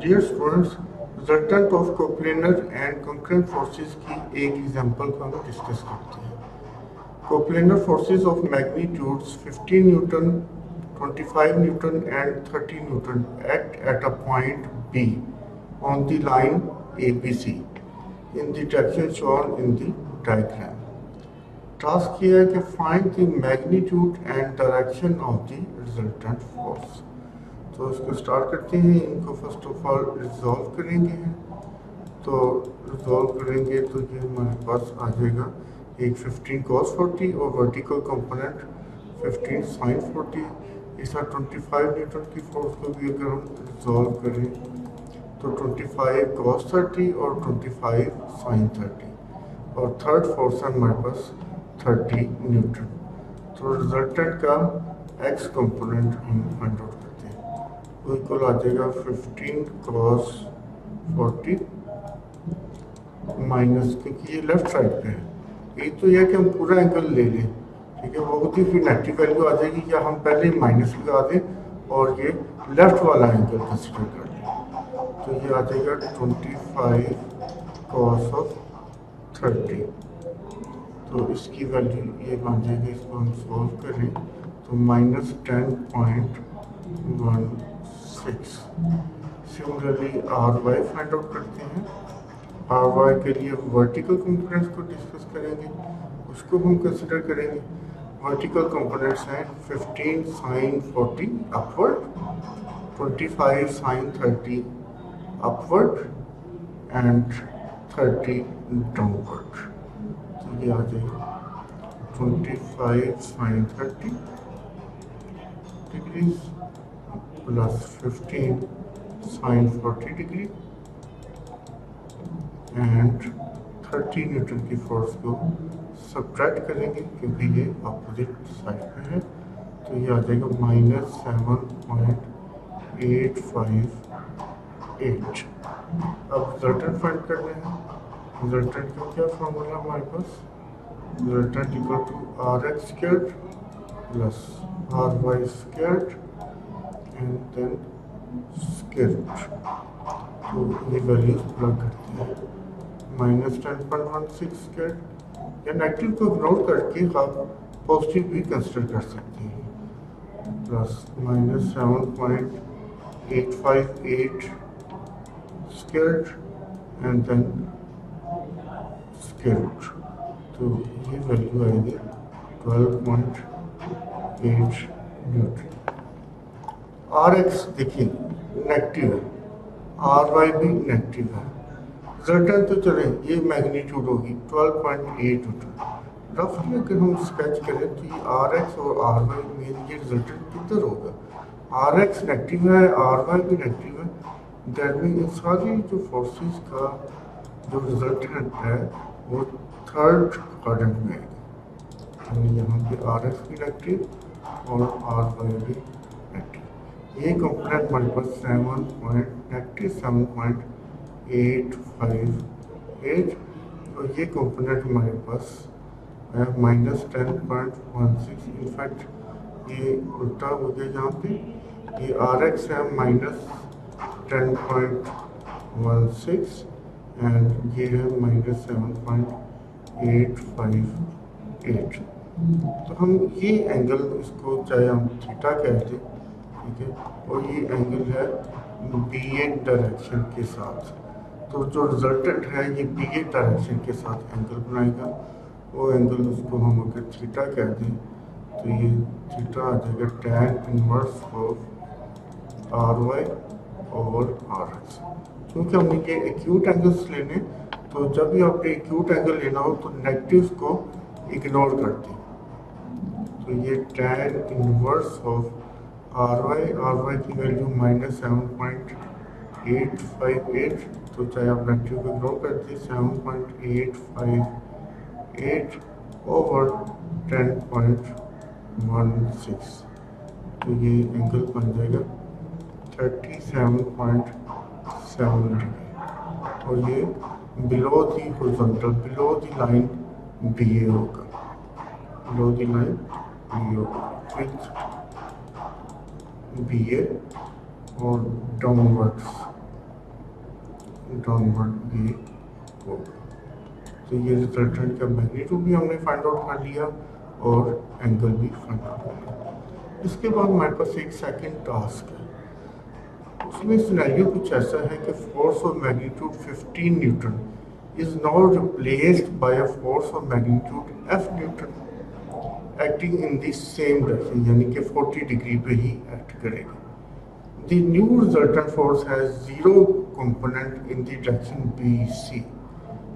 Dear students, resultant of coplanar and concurrent forces की एक example को हम डिस्कस करते हैं। Coplanar forces of magnitudes 15 newton, 25 newton and 30 newton act at a point B on the line ABC in the direction shown in the diagram. Task ये है कि find the magnitude and direction of the resultant force. तो इसको start करते हैं। इनको first of all resolve करेंगे। तो रिजॉल्व करेंगे तो ये हमारे पास आ जाएगा एक 15 cos 40 और वर्टिकल कंपोनेंट 15 sin 40। इस 25 न्यूटन की फोर्स को भी अगर हम रिजॉल्व करें तो 25 cos 30 और 25 sin 30 और थर्ड फोर्स है हमारे पास 30 न्यूटन। तो रिजल्टेंट का एक्स कंपोनेंट हम फाइंड आउट करते हैं। वो इक्वल आ जाएगा 15 cos 40 माइनस, क्योंकि ये लेफ्ट साइड पे है, ये तो यह कि हम पूरा एंगल ले लें, ठीक है। बहुत ही फिर नेगेटिव वैल्यू आ जाएगी, या हम पहले ही माइनस लगा दें और ये लेफ्ट वाला एंगल कंसिडर कर लें। तो ये आ जाएगा 25 cos of 30। तो इसकी वैल्यू ये बन जाएगी, इसको हम सॉल्व करें तो minus 10.16। Similarly R Y find out करते हैं। आर वाई के लिए वर्टिकल कंपोनेंट्स को डिस्कस करेंगे, उसको हम कंसिडर करेंगे। वर्टिकल कंपोनेंट्स हैं 15 sin 40 upward, 25 sin 30 upward and 30 downward. तो ये आ जाएगा 25 sin 30 degrees plus 15 sin 40 degree and 30 Newton की फोर्स को सब्ट्रैक्ट करेंगे क्योंकि ये अपोजिट साइड पे है। तो ये आ जाएगा माइनस 7.858। अब रिजल्टेंट फाइंड करना है। रिजल्टेंट का क्या फॉर्मूला हमारे पास? Resultant equal to R X squared plus R Y squared and then square root. तो ये वैल्यूज प्लग करते हैं। माइनस 10.16 स्क्वायर, या नेगेटिव को इग्नोर करके आप पॉजिटिव भी कंसिडर कर सकते हैं, plus minus 7.858 square and then square root. तो ये वैल्यू आएगी 12.8 न्यूटन। आर एक्स देखिए नेगेटिव है, आर वाई भी नेगेटिव है। रिजल्टेंट तो चले, ये मैग्नीट्यूड होगी 12.8 न्यूटन। रफली अगर हम स्केच करें तो ये आर एक्स और आर वाई में ये रिजल्टेंट किधर होगा? आर एक्स नेगेटिव है, आर वाई भी नेगेटिव है। दैट मीन सारी जो फोर्सेस का जो रिजल्टेंट है वो थर्ड क्वाड्रेंट में आएगा। यानी यहाँ पे आर एक्स भी नेगेटिव और आर वाई भी नेगेटिव। ये कंपोनेंट हमारे पास 7.858 और ये कंपोनेंट हमारे पास है माइनस 10.16। इनफैक्ट ये उल्टा हो गया, यहाँ पे ये आर एक्स है माइनस 10.16 एंड ये है माइनस 7.858। तो हम ये एंगल, इसको चाहे हम थीटा कह दें, ठीक है, और ये एंगल है बी ए डायरेक्शन के साथ। तो जो रिजल्टेंट है ये बी ए डायरेक्शन के साथ एंगल बनाएगा। वो एंगल उसको हम अगर थीटा कह दें तो ये थीटा आ जाएगा tan inverse of R Y और आर एक्स। क्योंकि हमने ये एक्यूट एंगल्स लेने, तो जब भी आपने एक्यूट एंगल लेना हो तो नेगेटिव्स को इग्नोर कर दें। तो ये tan inverse of R Y की वैल्यू माइनस 7.858। तो चाहे आप नेगेटिव को इग्नोर कर दें, 7.858 ओवर 10.16। तो ये एंगल बन जाएगा 37.7 डिग्री और ये below the horizontal, below the line B A होगा, बिलो दी लाइन बी होगा विथ बी ए और डाउनवर्ड्स डाउनवर्ड ये होगा। तो ये रिजल्टेंट का मैग्नीट्यूड भी हमने फाइंड आउट कर लिया और एंगल भी फाइंड आउट कर लिया। इसके बाद हमारे पास एक सेकंड टास्क है। उसमें सिनेरियो कुछ ऐसा है कि force of magnitude 15 Newton is now replaced by a force of magnitude F Newton acting in the same direction, यानी कि 40 डिग्री पे ही एक्ट करेगी। The new resultant force has zero component in the direction BC.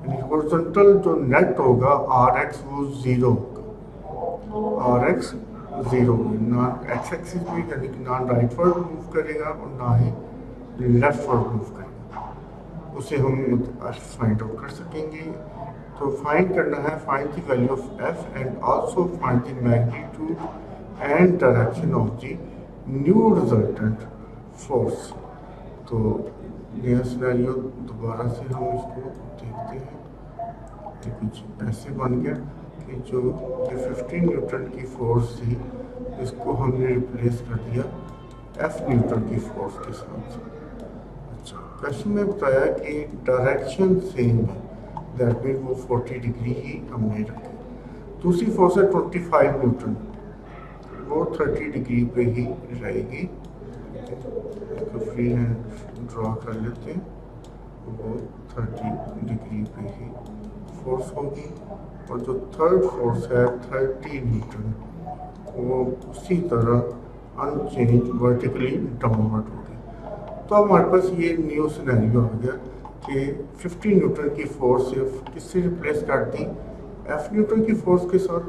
यानी horizontal जो net होगा Rx वो zero होगा, Rx zero, ना एक्स एक्सिस पे यानी कि ना राइट वर्ड मूव करेगा और ना ही लेफ्ट वर्ड मूव करेगा। उसे हम फाइंड आउट कर सकेंगे। तो फाइंड करना है, find the value of F and also find the magnitude and direction of the new resultant force. तो यह सिनेरियो दोबारा से हम इसको देखते हैं कि कुछ ऐसे बन गया कि जो ये 15 न्यूटन की फोर्स थी इसको हमने रिप्लेस कर दिया एफ न्यूटन की फोर्स के साथ। अच्छा, क्वेश्चन में बताया कि डायरेक्शन सेम है, दैट मीन वो 40 डिग्री ही हमने रखी। दूसरी फोर्स है 25 न्यूटन, वो 30 डिग्री पे ही रहेगी। तो फ्री हैंड ड्रॉ कर लेते हैं, वो 30 डिग्री पे ही फोर्स होगी। और जो थर्ड फोर्स है 30 न्यूटन, वो उसी तरह अनचेंज वर्टिकली डाउनवर्ड होगी। तो अब हमारे पास ये न्यू सिनेरियो आ गया कि 50 न्यूटन की फोर्स से किससे रिप्लेस कर दी, एफ न्यूटन की फोर्स के साथ,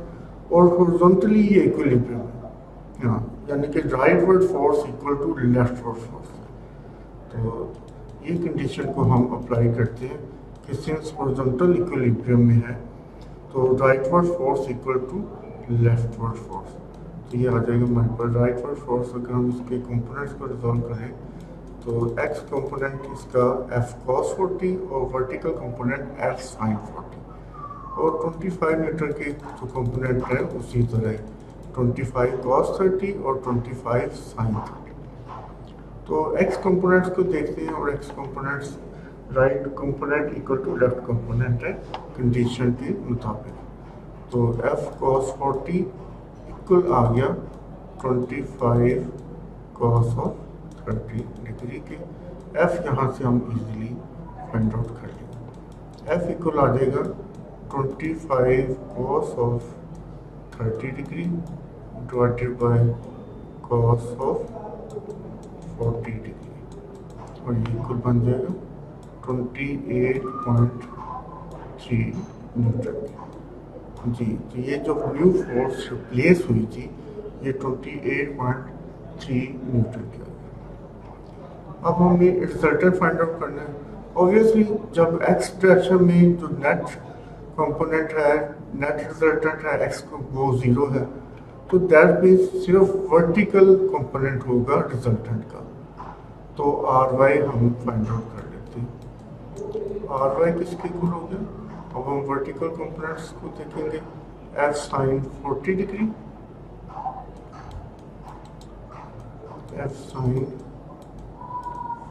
और हॉरिजॉन्टली ये इक्विलिब्रियम है। हाँ, यानी कि rightward force equal to leftward force. तो ये कंडीशन को हम अप्लाई करते हैं कि सिंस हॉरिजॉन्टल इक्विलिब्रियम में है तो rightward force equal to leftward force. तो ये आ जाएगा हमारे पास राइट वर्ड फोर्स। अगर हम इसके कंपोनेंट्स को रिजॉल्व करें तो एक्स कंपोनेंट इसका एफ कॉस 40 और वर्टिकल कंपोनेंट एफ साइन 40, और 25 न्यूटन के जो कंपोनेंट है उसी तरह 25 cos 30 और 25 sin 30। तो x कंपोनेंट्स को देखते हैं, और x components right component equal to left component है कंडीशन के मुताबिक। तो f cos 40 इक्वल आ गया 25 cos ऑफ 30 डिग्री के। f यहाँ से हम इजीली फाइंड आउट कर लेंगे। f इक्वल आ जाएगा 25 cos of 30 degree divided by cos of 40 degree, और ये इक्वल बन जाएगा 28.3 न्यूटन। जी, तो ये जो न्यू फोर्स रिप्लेस हुई थी ये 28.3 न्यूटन की। अब हमें रिजल्टेंट फाइंड आउट करना है। ऑब्वियसली जब एक्स डायरेक्शन में जो नेट कंपोनेंट है, नेट रिजल्टेंट है एक्स को वो जीरो है, तो दैट मीन्स सिर्फ वर्टिकल कंपोनेंट होगा रिजल्टेंट का। तो आर वाई हम फाइंड आउट कर लेते हैं। आर वाई किसके इक्वल हो गया, अब हम वर्टिकल कंपोनेंट्स को देखेंगे। F sine 40 degree, F sine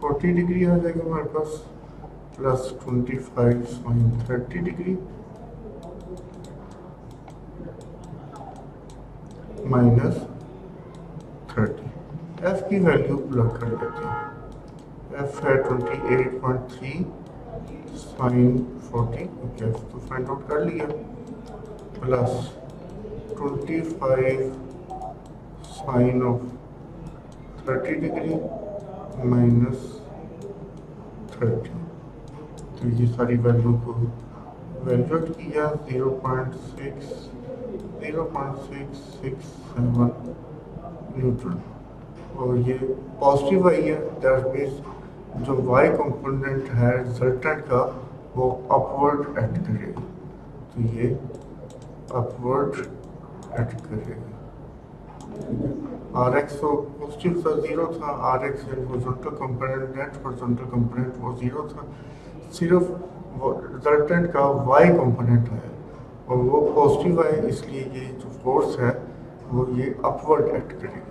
40 degree आ जाएगा हमारे पास, plus 25 sine 30 degree minus 30। F की वैल्यू प्लग कर लेते हैं। एफ है 28.3 साइन 40, ओके, तो फाइंड आउट कर लिया, plus 25 sine of 30 degree minus 30। तो ये सारी वैल्यू को वैल्यूट किया 0.667 न्यूटन, और ये पॉजिटिव आई है, दैट मीन्स जो वाई कंपोनेंट है रिजल्टेंट का वो अपवर्ड एक्ट करेगा। तो ये अपवर्ड एक्ट करेगा। आर एक्स तो पॉजिटिव था, जीरो था, R X horizontal component, net horizontal component वो जीरो था, सिर्फ रिजल्टेंट का वाई कंपोनेंट है और वो पॉजिटिव है, इसलिए ये जो फोर्स है वो ये अपवर्ड एक्ट करेगी।